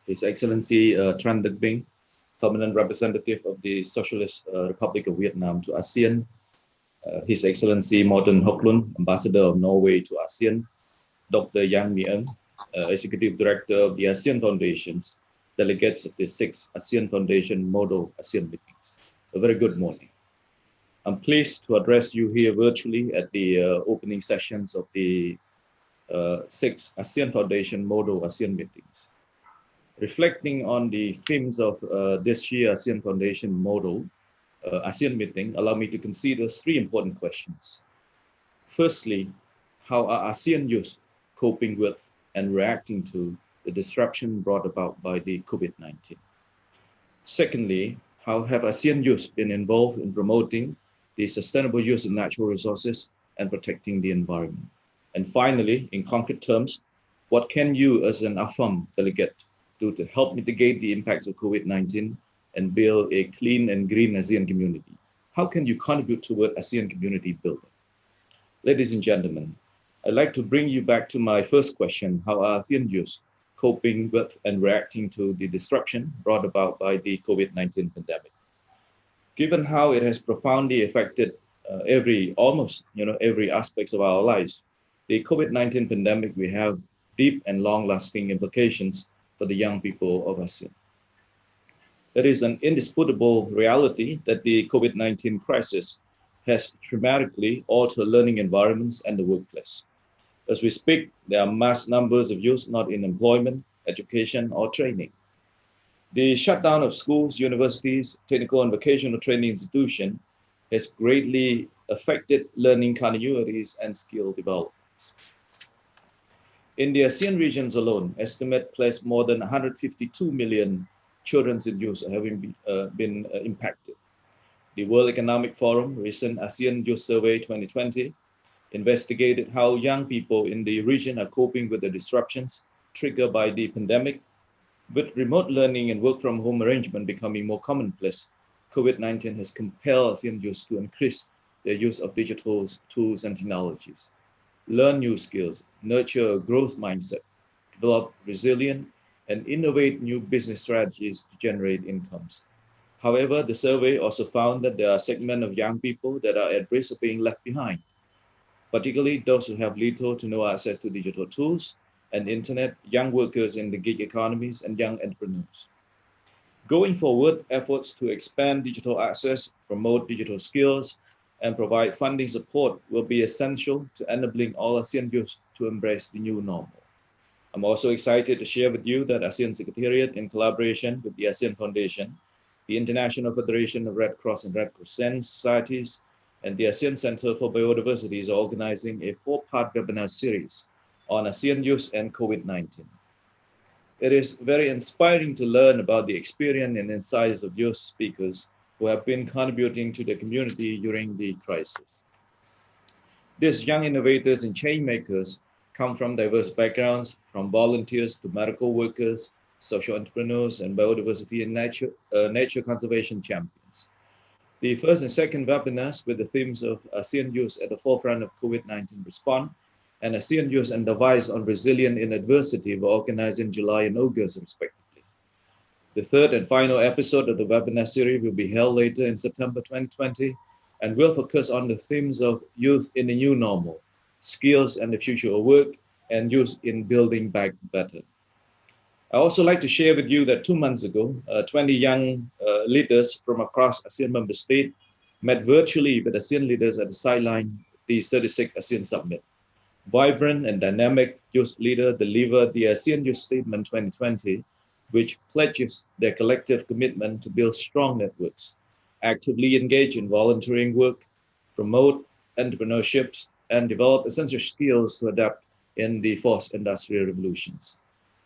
His Excellency Tran Duc Binh, Permanent Representative of the Socialist Republic of Vietnam to ASEAN, His Excellency Morten Hoklund, Ambassador of Norway to ASEAN, Dr. Yang Mi-eng, Executive Director of the ASEAN Foundations, delegates of the 6th ASEAN Foundation Model ASEAN meetings. A very good morning. I'm pleased to address you here virtually at the opening sessions of the 6th ASEAN Foundation Model ASEAN meetings. Reflecting on the themes of this year ASEAN Foundation Model ASEAN meeting, allow me to consider three important questions. Firstly, how are ASEAN youth coping with and reacting to the disruption brought about by the COVID-19? Secondly, how have ASEAN youth been involved in promoting the sustainable use of natural resources and protecting the environment? And finally, in concrete terms, what can you as an AFAM delegate do to help mitigate the impacts of COVID-19 and build a clean and green ASEAN community? How can you contribute toward ASEAN community building? Ladies and gentlemen, I'd like to bring you back to my first question: how are ASEAN youth coping with and reacting to the disruption brought about by the COVID-19 pandemic? Given how it has profoundly affected almost every aspects of our lives, the COVID-19 pandemic will have deep and long-lasting implications for the young people of ASEAN. It is an indisputable reality that the COVID-19 crisis has dramatically altered learning environments and the workplace. As we speak, there are mass numbers of youth not in employment, education, or training. The shutdown of schools, universities, technical and vocational training institutions has greatly affected learning continuities and skill development. In the ASEAN regions alone, estimate place more than 152 million children and youth having been impacted. The World Economic Forum recent ASEAN Youth Survey 2020 investigated how young people in the region are coping with the disruptions triggered by the pandemic. With remote learning and work from home arrangement becoming more commonplace, COVID-19 has compelled ASEAN youth to increase their use of digital tools and technologies, learn new skills, nurture a growth mindset, develop resilient and innovate new business strategies to generate incomes. However, the survey also found that there are segments of young people that are at risk of being left behind, particularly those who have little to no access to digital tools and internet, young workers in the gig economies, and young entrepreneurs. Going forward, efforts to expand digital access, promote digital skills, and provide funding support will be essential to enabling all ASEAN youth to embrace the new normal. I'm also excited to share with you that ASEAN Secretariat, in collaboration with the ASEAN Foundation, the International Federation of Red Cross and Red Crescent Societies, and the ASEAN Center for Biodiversity is organizing a 4-part webinar series on ASEAN youth and COVID-19. It is very inspiring to learn about the experience and insights of youth speakers who have been contributing to the community during the crisis. These young innovators and change makers come from diverse backgrounds, from volunteers to medical workers, social entrepreneurs, and biodiversity and nature conservation champions. The first and second webinars with the themes of ASEAN youth at the forefront of COVID-19 response and ASEAN youth and advice on resilience in adversity were organized in July and August, respectively. The third and final episode of the webinar series will be held later in September 2020 and will focus on the themes of youth in the new normal, skills and the future of work, and youth in building back better. I also like to share with you that 2 months ago, 20 young leaders from across ASEAN member states met virtually with ASEAN leaders at the sideline of the 36th ASEAN Summit. Vibrant and dynamic youth leaders delivered the ASEAN Youth Statement 2020, which pledges their collective commitment to build strong networks, actively engage in volunteering work, promote entrepreneurships, and develop essential skills to adapt in the fourth industrial revolutions.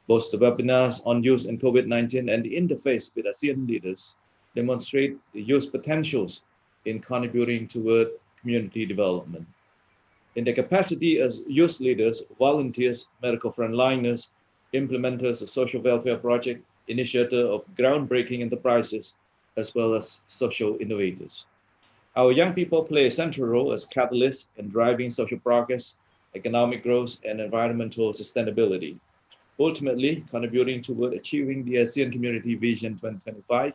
Both the webinars on youth and COVID-19 and the interface with ASEAN leaders demonstrate the youth potentials in contributing toward community development. In their capacity as youth leaders, volunteers, medical frontliners, implementers of social welfare projects, initiators of groundbreaking enterprises, as well as social innovators. Our young people play a central role as catalysts in driving social progress, economic growth, and environmental sustainability. ultimately contributing toward achieving the ASEAN Community Vision 2025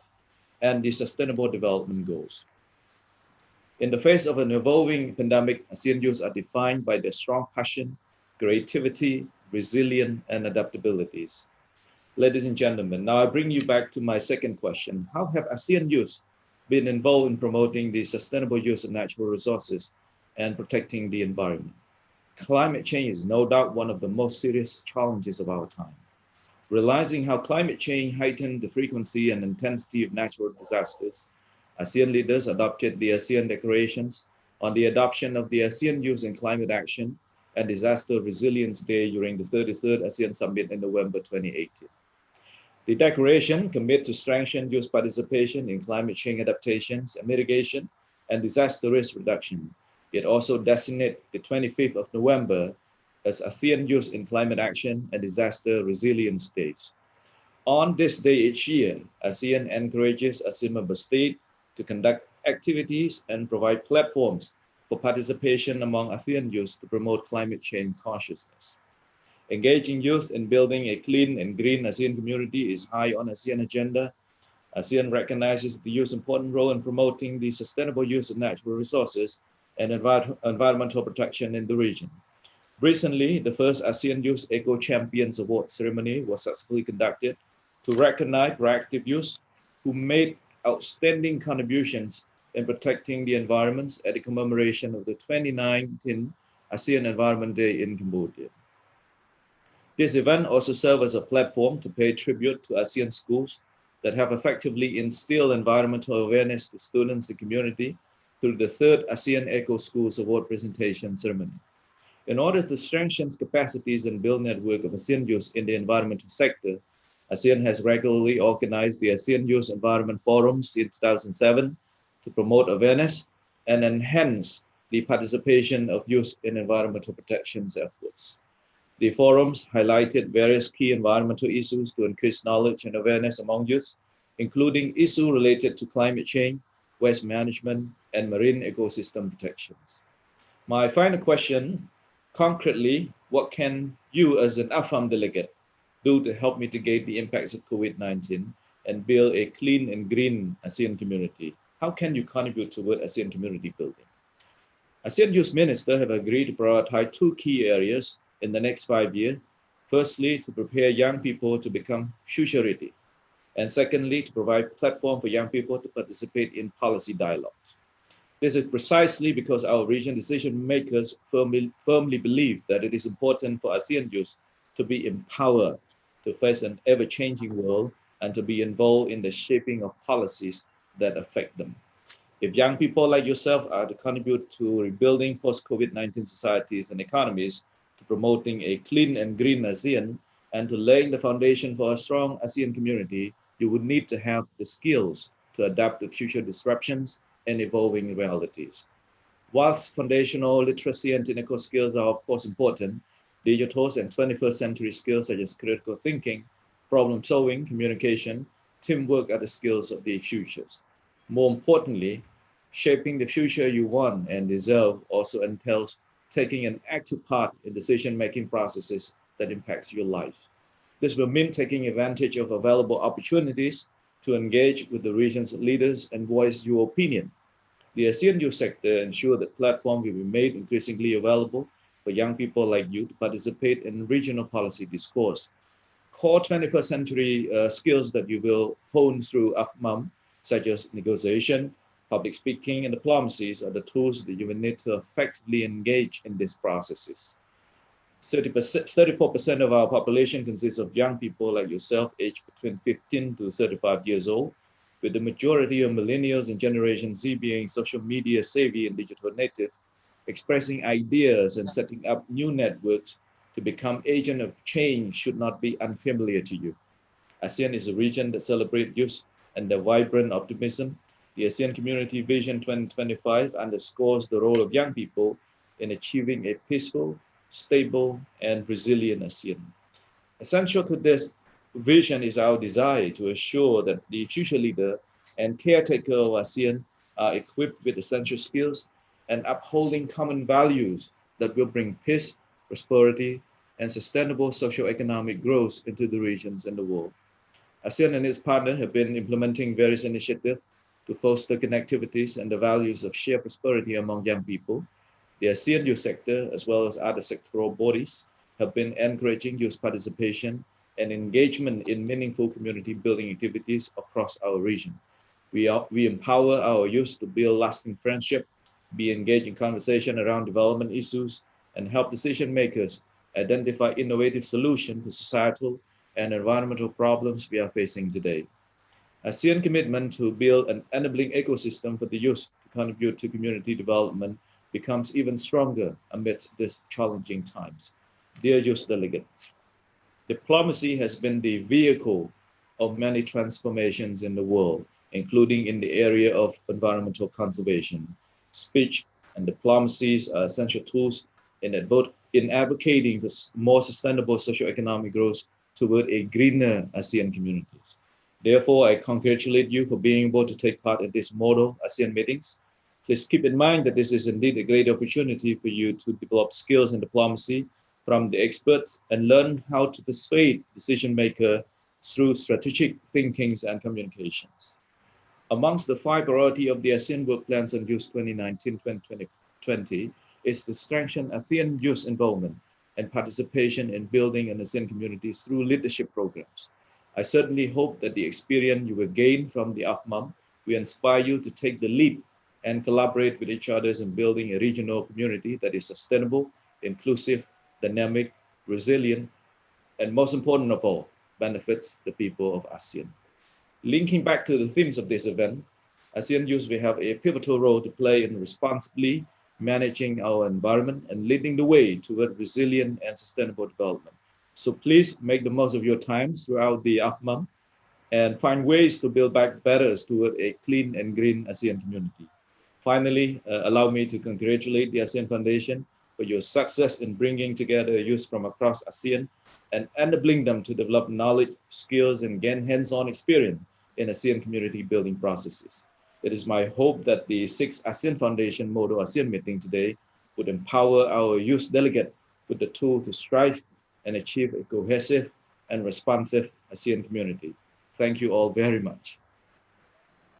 and the Sustainable Development Goals. In the face of an evolving pandemic, ASEAN youths are defined by their strong passion, creativity, resilience, and adaptabilities. Ladies and gentlemen, now I bring you back to my second question. How have ASEAN youths been involved in promoting the sustainable use of natural resources and protecting the environment? Climate change is no doubt one of the most serious challenges of our time. Realizing how climate change heightened the frequency and intensity of natural disasters, ASEAN leaders adopted the ASEAN Declarations on the adoption of the ASEAN Youth in Climate Action and Disaster Resilience Day during the 33rd ASEAN Summit in November 2018. The declaration commits to strengthen youth participation in climate change adaptations and mitigation and disaster risk reduction. It also designates the 25th of November as ASEAN Youth in Climate Action and Disaster Resilience Days. On this day each year, ASEAN encourages ASEAN member states to conduct activities and provide platforms for participation among ASEAN youth to promote climate change consciousness. Engaging youth in building a clean and green ASEAN community is high on ASEAN agenda. ASEAN recognizes the youth's important role in promoting the sustainable use of natural resources and environmental protection in the region. Recently, the first ASEAN Youth Eco Champions Award ceremony was successfully conducted to recognize proactive youth who made outstanding contributions in protecting the environment at the commemoration of the 2019 ASEAN Environment Day in Cambodia. This event also serves as a platform to pay tribute to ASEAN schools that have effectively instilled environmental awareness to students and community through the third ASEAN Eco Schools Award presentation ceremony. In order to strengthen capacities and build network of ASEAN youth in the environmental sector, ASEAN has regularly organized the ASEAN Youth Environment Forums in 2007 to promote awareness and enhance the participation of youth in environmental protection efforts. The forums highlighted various key environmental issues to increase knowledge and awareness among youth, including issues related to climate change, waste management, and marine ecosystem protections. My final question, concretely, what can you as an AFAM delegate do to help mitigate the impacts of COVID-19 and build a clean and green ASEAN community? How can you contribute toward ASEAN community building? ASEAN Youth Ministers have agreed to prioritize two key areas in the next 5 years. Firstly, to prepare young people to become future ready. And secondly, to provide platform for young people to participate in policy dialogues. This is precisely because our region decision makers firmly believe that it is important for ASEAN youth to be empowered to face an ever-changing world and to be involved in the shaping of policies that affect them. If young people like yourself are to contribute to rebuilding post-COVID-19 societies and economies, to promoting a clean and green ASEAN, and to laying the foundation for a strong ASEAN community, you would need to have the skills to adapt to future disruptions and evolving realities. Whilst foundational literacy and technical skills are of course important, digital and 21st century skills such as critical thinking, problem solving, communication, teamwork are the skills of the futures. More importantly, shaping the future you want and deserve also entails taking an active part in decision-making processes that impacts your life. This will mean taking advantage of available opportunities to engage with the region's leaders and voice your opinion. The ASEAN youth sector ensures that platforms will be made increasingly available for young people like you to participate in regional policy discourse. Core 21st century skills that you will hone through AFMAM, such as negotiation, public speaking, and diplomacy are the tools that you will need to effectively engage in these processes. 34% of our population consists of young people like yourself, aged between 15 to 35 years old, with the majority of millennials and Generation Z being social media savvy and digital native, expressing ideas and setting up new networks to become agent of change should not be unfamiliar to you. ASEAN is a region that celebrates youth and their vibrant optimism. The ASEAN Community Vision 2025 underscores the role of young people in achieving a peaceful, stable, and resilient ASEAN. Essential to this vision is our desire to assure that the future leader and caretaker of ASEAN are equipped with essential skills and upholding common values that will bring peace, prosperity, and sustainable socio-economic growth into the regions and the world. ASEAN and its partners have been implementing various initiatives to foster connectivities and the values of shared prosperity among young people. The ASEAN youth sector, as well as other sectoral bodies, have been encouraging youth participation and engagement in meaningful community building activities across our region. We empower our youth to build lasting friendship, be engaged in conversation around development issues, and help decision makers identify innovative solutions to societal and environmental problems we are facing today. ASEAN commitment to build an enabling ecosystem for the youth to contribute to community development becomes even stronger amidst these challenging times. Dear youth delegate, diplomacy has been the vehicle of many transformations in the world, including in the area of environmental conservation. Speech and diplomacies are essential tools in advocating for more sustainable socio-economic growth toward a greener ASEAN communities. Therefore, I congratulate you for being able to take part in these model ASEAN meetings. Please keep in mind that this is indeed a great opportunity for you to develop skills in diplomacy from the experts and learn how to persuade decision makers through strategic thinkings and communications. Amongst the five priorities of the ASEAN Work Plans on Youth 2019-2020 is to strengthen ASEAN youth involvement and participation in building an ASEAN communities through leadership programs. I certainly hope that the experience you will gain from the AFMAM will inspire you to take the lead and collaborate with each other in building a regional community that is sustainable, inclusive, dynamic, resilient, and most important of all, benefits the people of ASEAN. Linking back to the themes of this event, ASEAN youth will have a pivotal role to play in responsibly managing our environment and leading the way toward resilient and sustainable development. So please make the most of your time throughout the AFMAM and find ways to build back better toward a clean and green ASEAN community. Finally, allow me to congratulate the ASEAN Foundation for your success in bringing together youth from across ASEAN and enabling them to develop knowledge, skills, and gain hands-on experience in ASEAN community building processes. It is my hope that the sixth ASEAN Foundation Model ASEAN meeting today would empower our youth delegate with the tool to strive and achieve a cohesive and responsive ASEAN community. Thank you all very much.